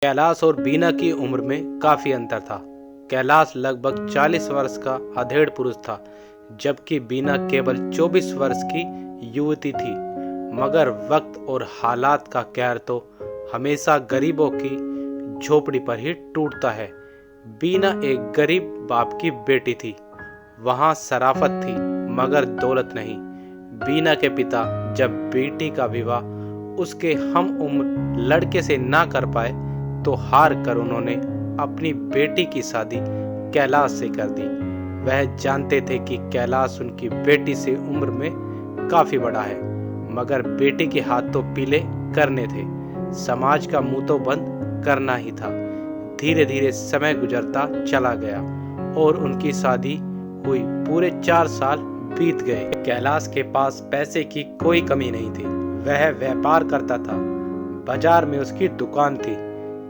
कैलाश और बीना की उम्र में काफी अंतर था। कैलाश लगभग 40 वर्ष का अधेड़ पुरुष था, जबकि बीना केवल 24 वर्ष की युवती थी। मगर वक्त और हालात का कहर तो हमेशा गरीबों की झोपड़ी पर ही टूटता है। बीना एक गरीब बाप की बेटी थी। वहां शराफत थी मगर दौलत नहीं। बीना के पिता जब बेटी का विवाह उसके हम उम्र लड़के से ना कर पाए तो हार कर उन्होंने अपनी बेटी की शादी कैलाश से कर दी। वह जानते थे कि कैलाश उनकी बेटी से उम्र में काफी बड़ा है, मगर बेटी के हाथ तो पीले करने थे। समाज का मुंह तो बंद करना ही था। धीरे धीरे समय गुजरता चला गया और उनकी शादी हुई। पूरे 4 साल बीत गए। कैलाश के पास पैसे की कोई कमी नहीं थी। वह व्यापार करता था। बाजार में उसकी दुकान थी।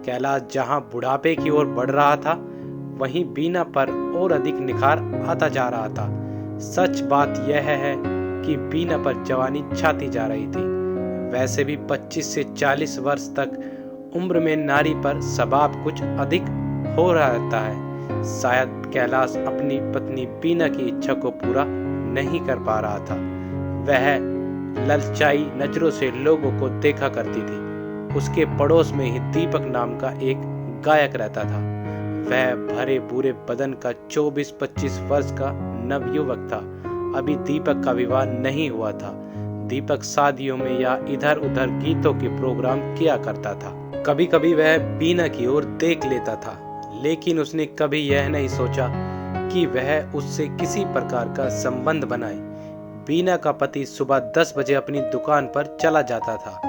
कैलाश जहां बुढ़ापे की ओर बढ़ रहा था, वहीं बीना पर और अधिक निखार आता जा रहा था। सच बात यह है कि बीना पर जवानी छाती जा रही थी। वैसे भी 25 से 40 वर्ष तक उम्र में नारी पर स्वभाव कुछ अधिक हो रहता है। शायद कैलाश अपनी पत्नी बीना की इच्छा को पूरा नहीं कर पा रहा था। वह ललचाई नजरों से लोगों को देखा करती थी। उसके पड़ोस में ही दीपक नाम का एक गायक रहता था। वह भरे बुरे बदन का 24-25 वर्ष का नवयुवक था। अभी दीपक का विवाह नहीं हुआ था। दीपक शादियों में या इधर उधर गीतों के प्रोग्राम किया करता था। कभी कभी वह बीना की ओर देख लेता था, लेकिन उसने कभी यह नहीं सोचा कि वह उससे किसी प्रकार का संबंध बनाए। बीना का पति सुबह 10 बजे अपनी दुकान पर चला जाता था।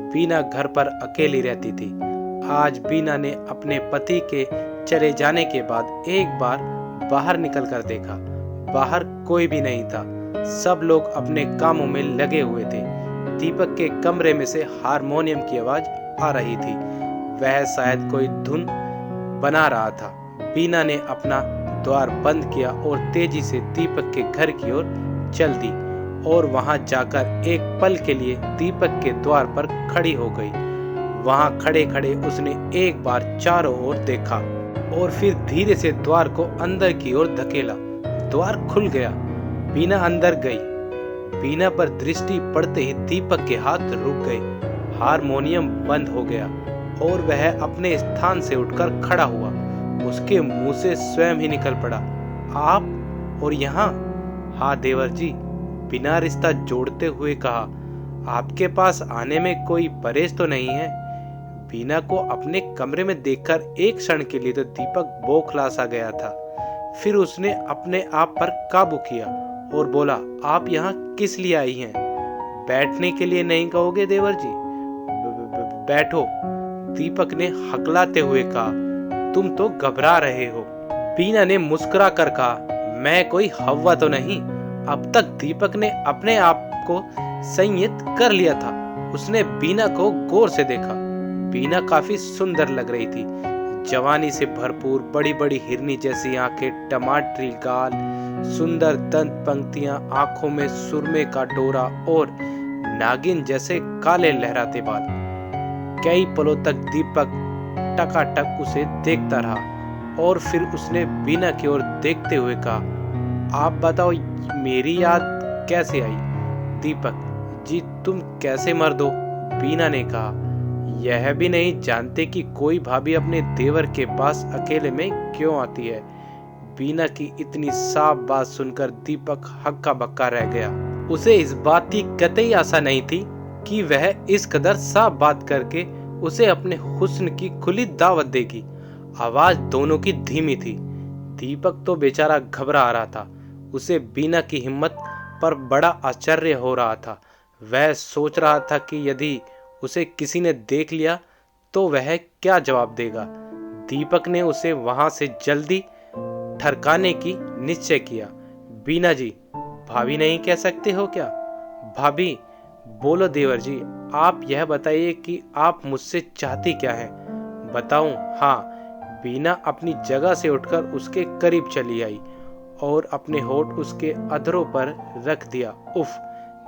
बीना घर पर अकेली रहती थी। आज बीना ने अपने पति के चले जाने के बाद एक बार बाहर निकलकर देखा। बाहर कोई भी नहीं था। सब लोग अपने कामों में लगे हुए थे। दीपक के कमरे में से हारमोनियम की आवाज आ रही थी। वह शायद कोई धुन बना रहा था। बीना ने अपना द्वार बंद किया और तेजी से दीपक के घर की ओर चल दी और वहां जाकर एक पल के लिए दीपक के द्वार पर खड़ी हो गई। वहां खड़े खड़े उसने एक बार चारों ओर देखा और फिर धीरे से द्वार को अंदर की ओर धकेला। द्वार खुल गया। बीना अंदर गई। बीना पर दृष्टि पड़ते ही दीपक के हाथ रुक गए। हारमोनियम बंद हो गया और वह अपने स्थान से उठकर खड़ा हुआ। उसके मुंह से स्वयं ही निकल पड़ा, आप और यहाँ? हाँ देवर जी, बिना रिश्ता जोड़ते हुए कहा। आपके पास आने में कोई परहेज तो नहीं है? बीना को अपने कमरे में देखकर एक क्षण के लिए तो दीपक बौखला सा गया था। फिर उसने अपने आप पर काबू किया और बोला, आप यहाँ किस लिए आई हैं? बैठने के लिए नहीं कहोगे देवर जी? बैठो, दीपक ने हकलाते हुए कहा। तुम तो घबरा रहे हो। बीना ने मुस्कुरा कर कहा, मैं कोई हव्वा तो नहीं। अब तक दीपक ने अपने आप को संयत कर लिया था। उसने बीना को गौर से देखा। बीना काफी सुंदर लग रही थी। जवानी से भरपूर, बड़ी बड़ी हिरनी जैसी आंखें, टमाटरी गाल, सुंदर दंत पंक्तियां, आंखों में सुरमे का डोरा और नागिन जैसे काले लहराते बाल। कई पलों तक दीपक टकाटक उसे देखता रहा और फिर उसने बीना की ओर देखते हुए कहा, आप बताओ मेरी याद कैसे आई? दीपक जी, तुम कैसे मर्द हो? बीना ने कहा, यह भी नहीं जानते कि कोई भाभी अपने देवर के पास अकेले में क्यों आती है? बीना की इतनी साफ बात सुनकर दीपक हक्का बक्का रह गया। उसे इस बात की कतई आशा नहीं थी कि वह इस कदर साफ बात करके उसे अपने हुस्न की खुली दावत देगी। आवाज दोनों की धीमी थी। दीपक तो बेचारा घबरा रहा था। उसे बीना की हिम्मत पर बड़ा आश्चर्य हो रहा था। वह सोच रहा था कि यदि उसे किसी ने देख लिया तो वह क्या जवाब देगा। दीपक ने उसे वहां से जल्दी ठरकाने की निश्चय किया। बीना जी, भाभी नहीं कह सकते हो क्या? भाभी? बोलो देवर जी, आप यह बताइए कि आप मुझसे चाहती क्या है? बताऊं? हाँ। बीना अपनी जगह से उठकर उसके करीब चली आई और अपने होठ उसके अधरों पर रख दिया। उफ!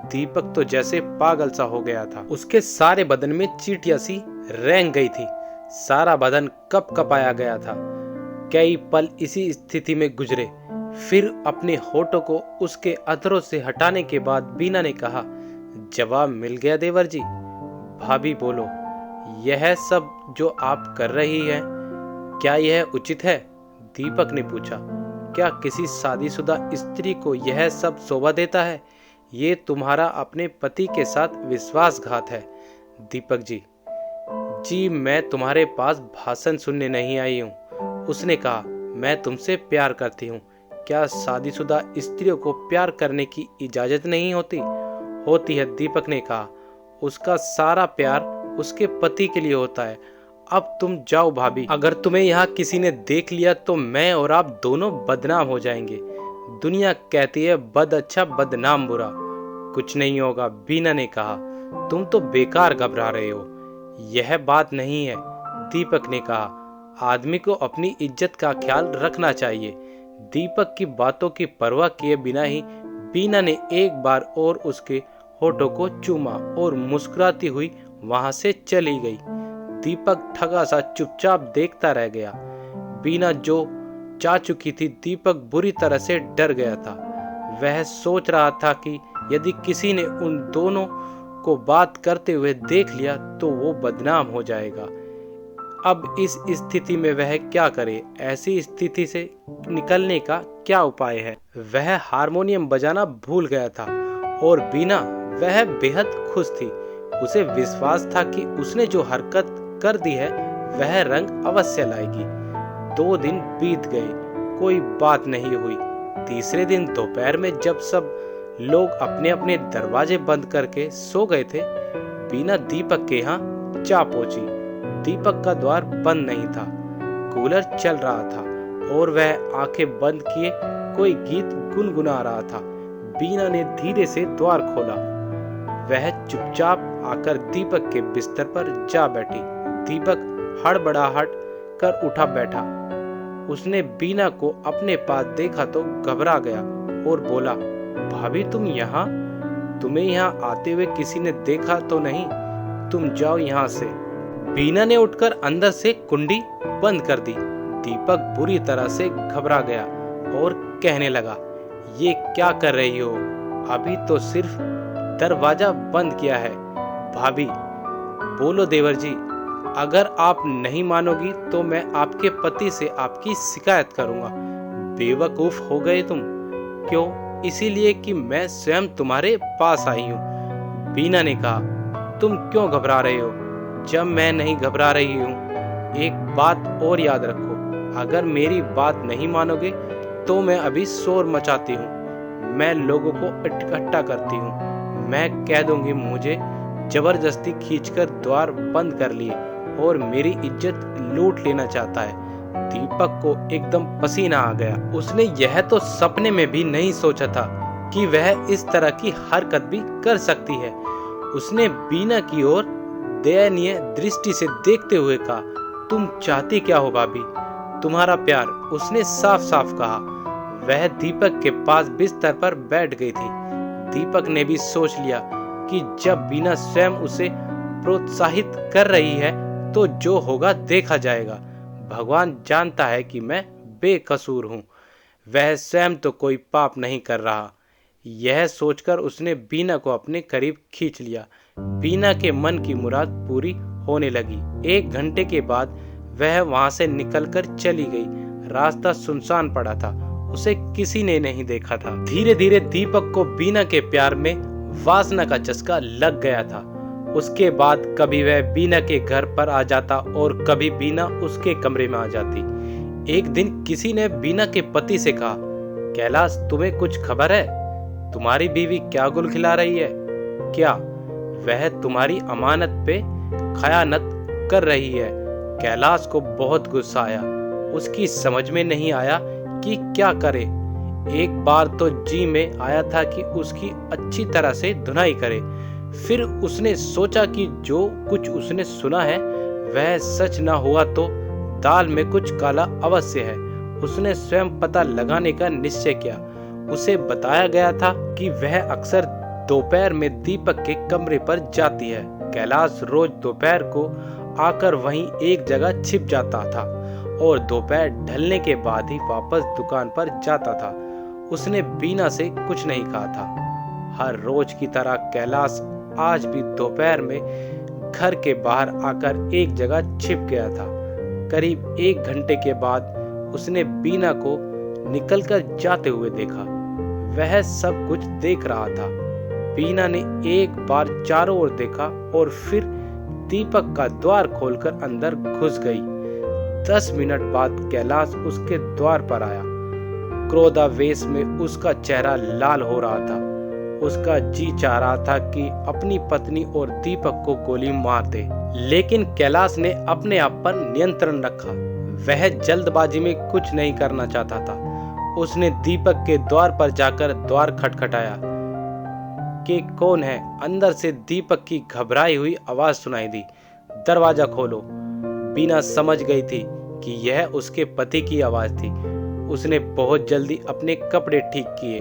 दीपक तो जैसे पागल सा हो गया था। उसके सारे बदन में चींटियां सी रेंग गई थी। सारा बदन कप कपाया गया था। कई पल इसी स्थिति में गुजरे। फिर अपने होठों को उसके अधरों से हटाने के बाद बीना ने कहा, जवाब मिल गया देवर जी। भाभी बोलो, यह सब जो आप कर रही हैं, क्या यह उचित है? दीपक ने पूछा। क्या किसी शादीशुदा स्त्री को यह सब शोभा देता है? ये तुम्हारा अपने पति के साथ विश्वासघात है। दीपक जी, मैं तुम्हारे पास भाषण सुनने नहीं आई हूँ। उसने कहा, मैं तुमसे प्यार करती हूँ। क्या शादीशुदा स्त्रियों को प्यार करने की इजाजत नहीं होती? होती है, दीपक ने कहा। उसका सारा प्यार उसके पति के लिए होता है। अब तुम जाओ भाभी, अगर तुम्हें यहाँ किसी ने देख लिया तो मैं और आप दोनों बदनाम हो जाएंगे। दुनिया कहती है बद अच्छा बदनाम बुरा। कुछ नहीं होगा, बीना ने कहा। तुम तो बेकार घबरा रहे हो। यह बात नहीं है, दीपक ने कहा। आदमी को अपनी इज्जत का ख्याल रखना चाहिए। दीपक की बातों की परवाह किए बिना ही बीना ने एक बार और उसके होठों को चूमा और मुस्कुराती हुई वहां से चली गई। दीपक ठगा सा चुपचाप देखता रह गया। बीना जो जा चुकी थी, दीपक बुरी तरह से डर गया था। वह सोच रहा था कि यदि किसी ने उन दोनों को बात करते हुए देख लिया तो वो बदनाम हो जाएगा। अब इस स्थिति में वह क्या करे? ऐसी स्थिति से निकलने का क्या उपाय है? वह हारमोनियम बजाना भूल गया था और बीना वह बेहद खुश थी। उसे विश्वास था कि उसने जो हरकत कर दी है वह रंग अवश्य लाएगी। 2 दिन बीत गए, कोई बात नहीं हुई। तीसरे दिन दोपहर में जब सब लोग अपने अपने दरवाजे बंद करके सो गए थे, बीना दीपक के यहाँ जा पहुंची। दीपक का द्वार बंद नहीं था, कूलर चल रहा था और वह आंखें बंद किए कोई गीत गुनगुना रहा था। बीना ने धीरे से द्वार खोला। वह चुपचाप आकर दीपक के बिस्तर पर जा बैठी। दीपक हड़बड़ाहट कर उठा बैठा। उसने बीना को अपने पास देखा तो घबरा गया और बोला, भाभी तुम यहाँ? तुम्हें यहाँ आते हुए किसी ने देखा तो नहीं? तुम जाओ यहाँ से। बीना ने उठकर अंदर से कुंडी बंद कर दी। दीपक बुरी तरह से घबरा गया और कहने लगा, ये क्या कर रही हो? अभी तो सिर्फ दरवाजा बंद किया है। भाभी बोलो देवर जी, अगर आप नहीं मानोगी तो मैं आपके पति से आपकी शिकायत करूंगा। बेवकूफ हो गए तुम। क्यों? इसीलिए कि मैं स्वयं तुम्हारे पास आई हूँ। बीना ने कहा, तुम क्यों घबरा रहे हो जब मैं नहीं घबरा रही हूँ? एक बात और याद रखो, अगर मेरी बात नहीं मानोगे तो मैं अभी शोर मचाती हूँ। मैं लोगों को इकट्ठा करती हूँ। मैं कह दूंगी मुझे जबरदस्ती खींचकर द्वार बंद कर लिए और मेरी इज्जत लूट लेना चाहता है। दीपक को एकदम पसीना आ गया। उसने यह तो सपने में भी नहीं सोचा था कि वह इस तरह की हरकत भी कर सकती है। उसने बीना की ओर दयनीय दृष्टि से देखते हुए कहा, तुम चाहती क्या हो भाभी? तुम्हारा प्यार, उसने साफ साफ कहा। वह दीपक के पास बिस्तर पर बैठ गई थी। दीपक ने भी सोच लिया कि जब बीना स्वयं उसे प्रोत्साहित कर रही है तो जो होगा देखा जाएगा। भगवान जानता है कि मैं बेकसूर हूँ। वह स्वयं तो कोई पाप नहीं कर रहा। यह सोचकर उसने बीना को अपने करीब खींच लिया। बीना के मन की मुराद पूरी होने लगी। 1 घंटे के बाद वह वहां से निकलकर चली गई। रास्ता सुनसान पड़ा था, उसे किसी ने नहीं देखा था। धीरे धीरे दीपक को बीना के प्यार में वासना का चस्का लग गया था। उसके बाद कभी वह बीना के घर पर आ जाता और कभी बीना उसके कमरे में आ जाती। एक दिन किसी ने बीना के पति से कहा, कैलाश तुम्हें कुछ खबर है? तुम्हारी बीवी क्या गुल खिला रही है? क्या वह तुम्हारी अमानत पे खयानत कर रही है? कैलाश को बहुत गुस्सा आया। उसकी समझ में नहीं आया कि क्या करे। एक बार तो जी में आया था कि उसकी अच्छी तरह से धुनाई करे। फिर उसने सोचा कि जो कुछ उसने सुना है वह सच ना हुआ तो दाल में कुछ काला अवश्य है। उसने स्वयं पता लगाने का निश्चय किया। उसे बताया गया था कि वह अक्सर दोपहर में दीपक के कमरे पर जाती है। कैलाश रोज दोपहर को आकर वहीं एक जगह छिप जाता था और दोपहर ढलने के बाद ही वापस दुकान पर जाता था। उसने बीना से कुछ नहीं कहा था। हर रोज की तरह कैलाश आज भी दोपहर में घर के बाहर आकर एक जगह छिप गया था। करीब 1 घंटे के बाद उसने बीना को निकलकर जाते हुए देखा। वह सब कुछ देख रहा था। बीना ने एक बार चारों ओर देखा और फिर दीपक का द्वार खोलकर अंदर घुस गई। 10 मिनट बाद कैलाश उसके द्वार पर आया। क्रोधावेश में उसका चेहरा लाल हो रहा था। उसका जी चाह रहा था कि अपनी पत्नी और दीपक को गोली मार दे, लेकिन कैलाश ने अपने आप पर नियंत्रण रखा। वह जल्दबाजी में कुछ नहीं करना चाहता था। उसने दीपक के द्वार पर जाकर द्वार खटखटाया कि कौन है। अंदर से दीपक की घबराई हुई आवाज सुनाई दी, दरवाजा खोलो। बीना समझ गई थी कि यह उसके पति की आवाज थी। उसने बहुत जल्दी अपने कपड़े ठीक किए।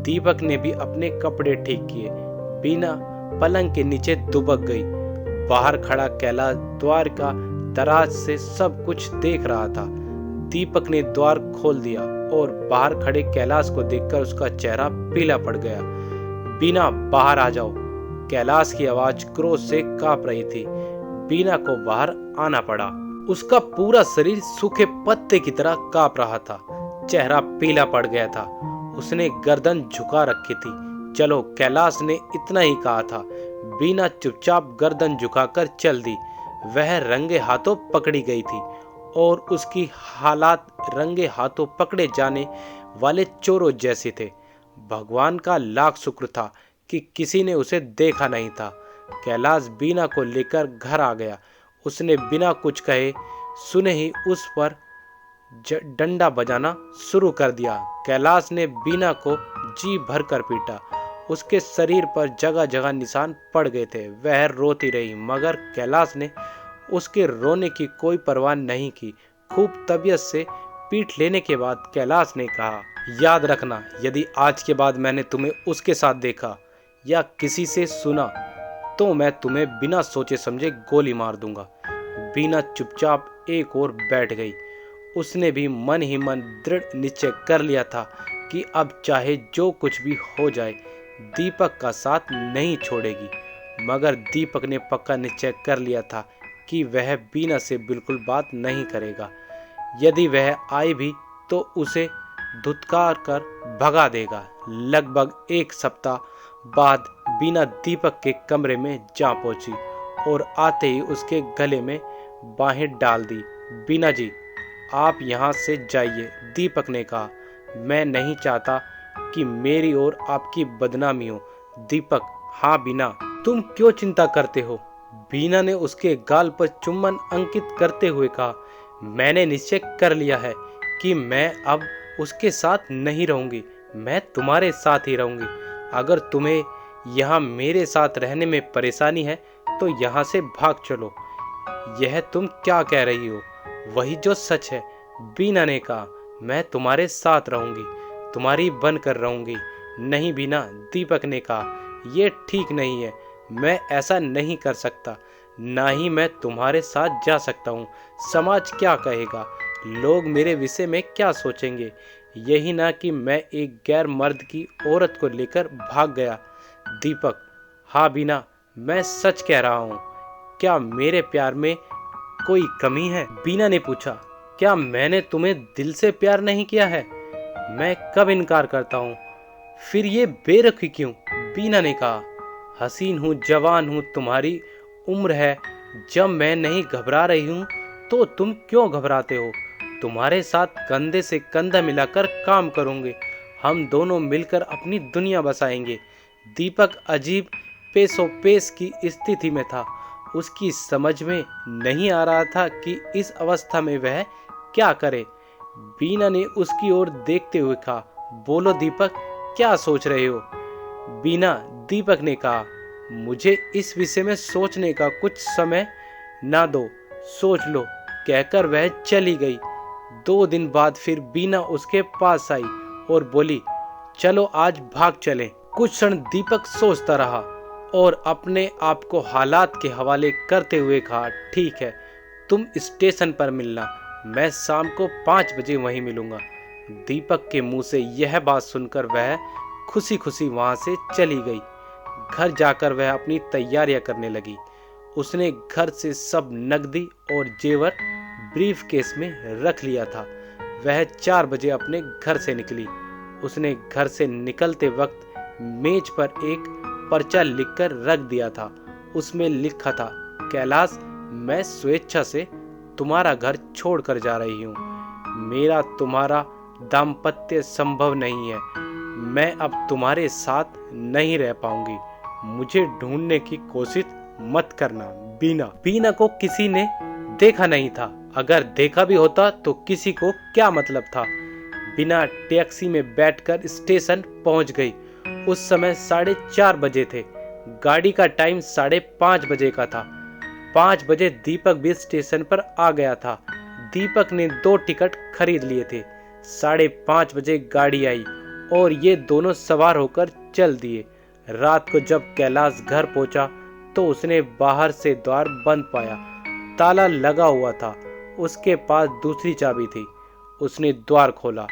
दीपक ने भी अपने कपड़े ठीक किए। बीना पलंग के नीचे दुबक गई। बाहर खड़ा कैलाश द्वार का दराज से सब कुछ देख रहा था। दीपक ने द्वार खोल दिया और बाहर खड़े कैलाश को देखकर उसका चेहरा पीला पड़ गया। बीना, बाहर आ जाओ। कैलाश की आवाज क्रोध से कांप रही थी। बीना को बाहर आना पड़ा। उसका पूरा शरीर सूखे पत्ते की तरह कांप रहा था। चेहरा पीला पड़ गया था। उसने गर्दन झुका रखी थी। चलो, कैलाश ने इतना ही कहा था। बीना चुपचाप गर्दन झुकाकर चल दी। वह रंगे हाथों पकड़ी गई थी और उसकी हालात रंगे हाथों पकड़े जाने वाले चोरों जैसे थे। भगवान का लाख शुक्र था कि किसी ने उसे देखा नहीं था। कैलाश बीना को लेकर घर आ गया। उसने बिना कुछ कहे सुने ही उस पर डंडा बजाना शुरू कर दिया। कैलाश ने बीना को जी भर कर पीटा। उसके शरीर पर जगह जगह निशान पड़ गए थे। वह रोती रही, मगर कैलाश ने उसके रोने की कोई परवाह नहीं की। खूब तबीयत से पीट लेने के बाद कैलाश ने कहा, याद रखना, यदि आज के बाद मैंने तुम्हें उसके साथ देखा या किसी से सुना तो मैं तुम्हें बिना सोचे समझे गोली मार दूंगा। बीना चुपचाप एक ओर बैठ गई। उसने भी मन ही मन दृढ़ निश्चय कर लिया था कि अब चाहे जो कुछ भी हो जाए दीपक का साथ नहीं छोड़ेगी। मगर दीपक ने पक्का निश्चय कर लिया था कि वह बीना से बिल्कुल बात नहीं करेगा। यदि वह आई भी तो उसे धुतकार कर भगा देगा। लगभग 1 सप्ताह बाद बीना दीपक के कमरे में जा पहुंची और आते ही उसके गले में बाहें डाल दी। बीना जी, आप यहाँ से जाइए, दीपक ने कहा। मैं नहीं चाहता कि मेरी और आपकी बदनामी हो। दीपक, हाँ बीना, तुम क्यों चिंता करते हो? बीना ने उसके गाल पर चुम्बन अंकित करते हुए कहा, मैंने निश्चय कर लिया है कि मैं अब उसके साथ नहीं रहूंगी। मैं तुम्हारे साथ ही रहूंगी। अगर तुम्हें यहाँ मेरे साथ रहने में परेशानी है तो यहाँ से भाग चलो। यह तुम क्या कह रही हो? वही जो सच है, बीना ने कहा। मैं तुम्हारे साथ रहूंगी, तुम्हारी बनकर रहूंगी। नहीं बीना, दीपक ने कहा, यह ठीक नहीं है। मैं ऐसा नहीं कर सकता। ना ही मैं तुम्हारे साथ जा सकता हूँ। समाज क्या कहेगा? लोग मेरे विषय में क्या सोचेंगे? यही ना कि मैं एक गैर मर्द की औरत को लेकर भाग गया। दीपक, हाँ बीना, मैं सच कह रहा हूँ। क्या मेरे प्यार में कोई कमी है? बीना ने पूछा। क्या मैंने तुम्हें दिल से प्यार नहीं किया है? मैं कब इनकार करता हूँ? फिर ये बेरुखी क्यों? बीना ने कहा, हसीन हूँ, जवान हूँ, तुम्हारी उम्र है। जब मैं नहीं घबरा रही हूँ तो तुम क्यों घबराते हो? तुम्हारे साथ कंधे से कंधा मिलाकर काम करूँगे। हम दोनों मिलकर अपनी दुनिया बसाएंगे। दीपक अजीब पेशो पेश की स्थिति में था। उसकी समझ में नहीं आ रहा था कि इस अवस्था में वह क्या करे। बीना ने उसकी ओर देखते हुए कहा, बोलो दीपक, क्या सोच रहे हो? बीना, दीपक ने कहा, मुझे इस विषय में सोचने का कुछ समय ना दो, सोच लो। कहकर वह चली गई। 2 दिन बाद फिर बीना उसके पास आई और बोली, चलो आज भाग चलें। कुछ क्षण दीपक सोचता रहा और अपने आप को हालात के हवाले करते हुए कहा, ठीक है, तुम स्टेशन पर मिलना, मैं शाम को 5 बजे वहीं मिलूंगा। दीपक के मुंह से यह बात सुनकर वह खुशी खुशी वहां से चली गई। घर जाकर वह अपनी तैयारियां करने लगी। उसने घर से सब नकदी और जेवर ब्रीफ केस में रख लिया था। वह 4 बजे अपने घर से निकली। उसने घर से निकलते वक्त मेज पर एक पर्चा लिखकर रख दिया था। उसमें लिखा था, कैलाश, मैं स्वेच्छा से तुम्हारा घर छोड़कर जा रही हूँ। मेरा तुम्हारा दाम्पत्य संभव नहीं है। मैं अब तुम्हारे साथ नहीं रह पाऊंगी। मुझे ढूंढने की कोशिश मत करना। बीना। बीना को किसी ने देखा नहीं था। अगर देखा भी होता तो किसी को क्या मतलब था। बीना टैक्सी में बैठकर स्टेशन पहुंच गई। उस समय 4:30 बजे थे। गाड़ी का टाइम 5:30 बजे का था। 5 बजे दीपक भी स्टेशन पर आ गया था। दीपक ने 2 टिकट खरीद लिए थे। 5:30 बजे गाड़ी आई और ये दोनों सवार होकर चल दिए। रात को जब कैलाश घर पहुंचा तो उसने बाहर से द्वार बंद पाया। ताला लगा हुआ था। उसके पास दूसरी चाबी थी। उसने द्वार खोला,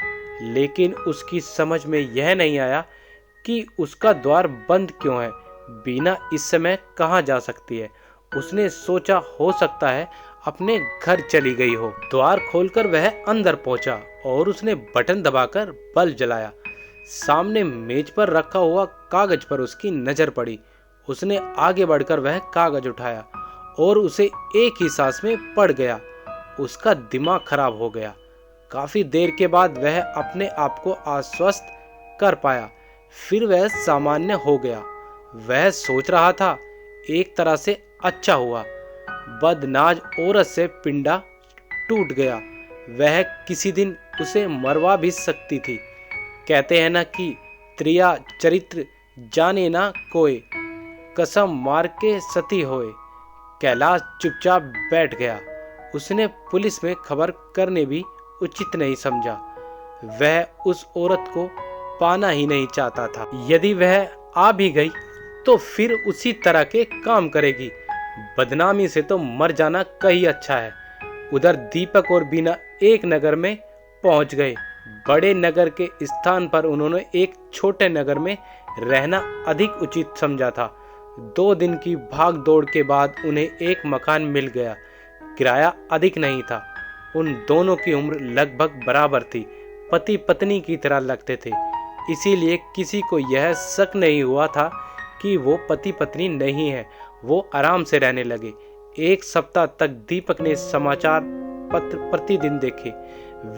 लेकिन उसकी समझ में यह नहीं आया कि उसका द्वार बंद क्यों है। बीना इस समय कहाँ जा सकती है। उसने सोचा, हो सकता है अपने घर चली गई हो। द्वार खोलकर वह अंदर पहुंचा और उसने बटन दबाकर बल्ब जलाया। सामने मेज पर रखा हुआ कागज पर उसकी नजर पड़ी। उसने आगे बढ़कर वह कागज उठाया और उसे एक ही सांस में पढ़ गया। उसका दिमाग खराब हो गया। काफी देर के बाद वह अपने आप को आश्वस्त कर पाया। फिर वह सामान्य हो गया। वह सोच रहा था, एक तरह से अच्छा हुआ। बदनाज औरत से पिंडा टूट गया। वह किसी दिन उसे मरवा भी सकती थी। कहते हैं ना कि त्रिया चरित्र जाने ना कोई, कसम मार के सती होए। कैलाश चुपचाप बैठ गया। उसने पुलिस में खबर करने भी उचित नहीं समझा। वह उस औरत को पाना ही नहीं चाहता था। यदि वह आ भी गई तो फिर उसी तरह के काम करेगी। बदनामी से तो मर जाना कहीं अच्छा है। उधर दीपक और बीना एक नगर में पहुंच गए। बड़े नगर के स्थान पर उन्होंने एक छोटे नगर में रहना अधिक उचित समझा था। 2 दिन की भाग दौड़ के बाद उन्हें एक मकान मिल गया। किराया अधिक नहीं था। उन दोनों की उम्र लगभग बराबर थी। पति पत्नी की तरह लगते थे, इसीलिए किसी को यह शक नहीं हुआ था कि वो पति पत्नी नहीं है। वो आराम से रहने लगे। 1 सप्ताह तक दीपक ने समाचार पत्र प्रतिदिन देखे।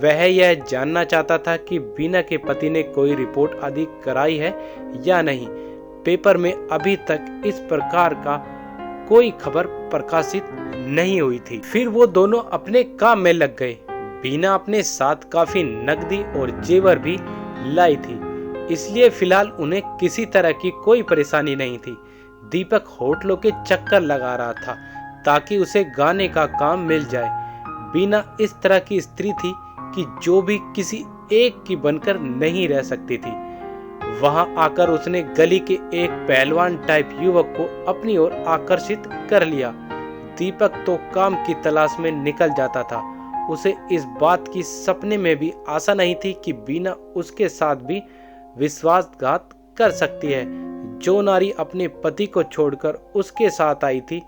वह यह जानना चाहता था कि बीना के पति ने कोई रिपोर्ट आदि कराई है या नहीं। पेपर में अभी तक इस प्रकार का कोई खबर प्रकाशित नहीं हुई थी। फिर वो दोनों अपने काम में लग गए। बीना अपने साथ काफी नकदी और जेवर भी लाई थी, इसलिए फिलहाल उन्हें किसी तरह की कोई परेशानी नहीं थी। दीपक होटलों के चक्कर लगा रहा था ताकि उसे गाने का काम मिल जाए। बीना इस तरह की स्त्री थी कि जो भी किसी एक की बनकर नहीं रह सकती थी। वहां आकर उसने गली के एक पहलवान टाइप युवक को अपनी ओर आकर्षित कर लिया। दीपक तो काम की तलाश में निकल जाता था। उसे इस बात की सपने में भी आशा नहीं थी कि बीना उसके साथ भी विश्वासघात कर सकती है। जो नारी अपने पति को छोड़कर उसके साथ आई थी,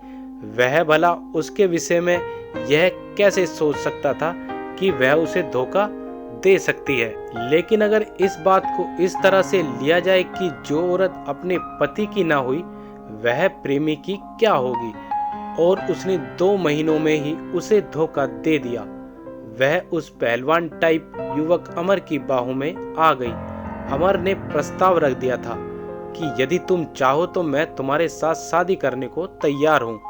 वह भला उसके विषय में यह कैसे सोच सकता था कि वह उसे धोखा दे सकती है। लेकिन अगर इस बात को इस तरह से लिया जाए कि जो औरत अपने पति की ना हुई वह प्रेमी की क्या होगी, और उसने 2 महीनों में ही उसे धोखा दे दिया। वह उस पहलवान टाइप युवक अमर की बाहों में आ गई। अमर ने प्रस्ताव रख दिया था कि यदि तुम चाहो तो मैं तुम्हारे साथ शादी करने को तैयार हूँ।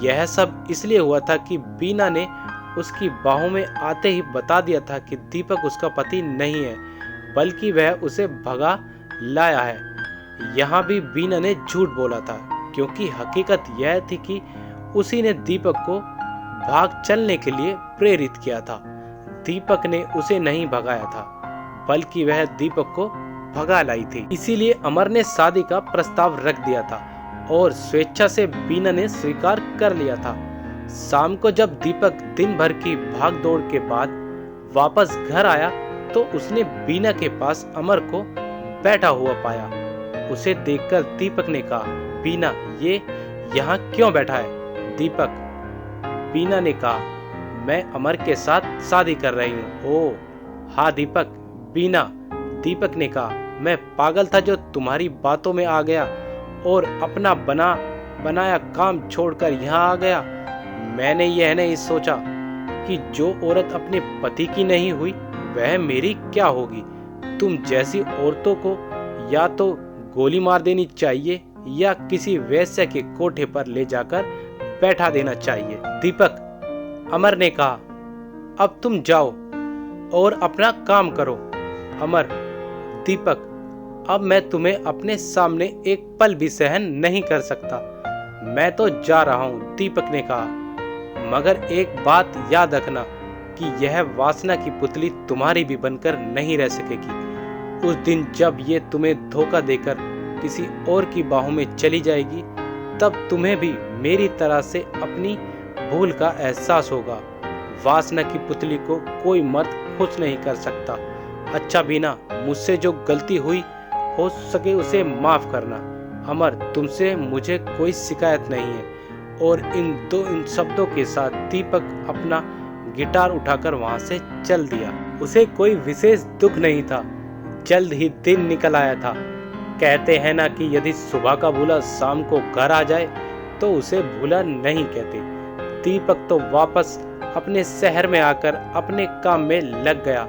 यह सब इसलिए हुआ था कि बीना ने उसकी बाहों में आते ही बता दिया था कि दीपक उसका पति नहीं है, बल्कि वह उसे भगा लाया है। यहाँ भी बीना ने झूठ बोला था, क्योंकि हकीकत यह थी कि उसी ने दीपक को भाग चलने के लिए प्रेरित किया था। दीपक ने उसे नहीं भगाया था, बल्कि वह दीपक को भगा लाई थी। इसीलिए अमर ने शादी का प्रस्ताव रख दिया था और स्वेच्छा से बीना ने स्वीकार कर लिया था। शाम को जब दीपक दिन भर की भाग दौड़ के बाद वापस घर आया तो उसने बीना के पास अमर को बैठा हुआ पाया। उसे देखकर दीपक ने कहा, बीना ये यहाँ क्यों बैठा है? दीपक, बीना ने कहा, मैं अमर के साथ शादी कर रही हूँ। ओह हाँ दीपक, बीना, दीपक ने कहा, मैं पागल था जो तुम्हारी बातों में आ गया और अपना बनाया काम छोड़कर यहाँ आ गया। मैंने यह नहीं सोचा कि जो औरत अपने पति की नहीं हुई वह मेरी क्या होगी। तुम जैसी औरतों को या तो गोली मार देनी चाहिए या किसी वेश्या के कोठे पर ले जाकर बैठा देना चाहिए। दीपक, अमर ने कहा, अब तुम जाओ और अपना काम करो। अमर, दीपक, अब मैं तुम्हें अपने सामने एक पल भी सहन नहीं कर सकता। मैं तो जा रहा हूं, दीपक ने कहा, मगर एक बात याद रखना कि यह वासना की पुतली तुम्हारी भी बनकर नहीं रह सकेगी। उस दिन जब ये तुम्हें धोखा देकर किसी और की बाहों में चली जाएगी तब तुम्हें भी मेरी तरह से अपनी भूल का एहसास होगा। वासना की पुतली को कोई मर्द खुश नहीं कर सकता। अच्छा बीना, मुझसे जो गलती हुई हो सके उसे माफ करना। अमर, तुमसे मुझे कोई शिकायत नहीं है। और इन शब्दों के साथ दीपक अपना गिटार उठाकर वहां से चल दिया। उसे कोई विशेष दुख नहीं था। जल्द ही दिन निकल आया था। कहते हैं ना कि यदि सुबह का भूला शाम को घर आ जाए तो उसे भूला नहीं कहते। दीपक तो वापस अपने शहर में आकर अपने काम में लग गया।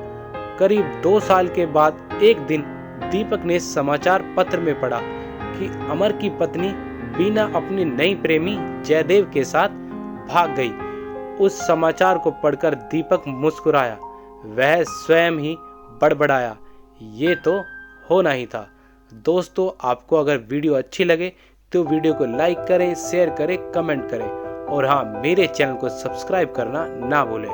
करीब 2 साल के बाद एक दिन दीपक ने समाचार पत्र में पढ़ा कि अमर की पत्नी बीना अपनी नई प्रेमी जयदेव के साथ भाग गई। उस समाचार को पढ़कर दीपक मुस्कुराया। वह स्वयं ही बड़बड़ाया, ये तो होना ही था। दोस्तों, आपको अगर वीडियो अच्छी लगे तो वीडियो को लाइक करें, शेयर करें, कमेंट करें और हाँ, मेरे चैनल को सब्सक्राइब करना ना भूलें।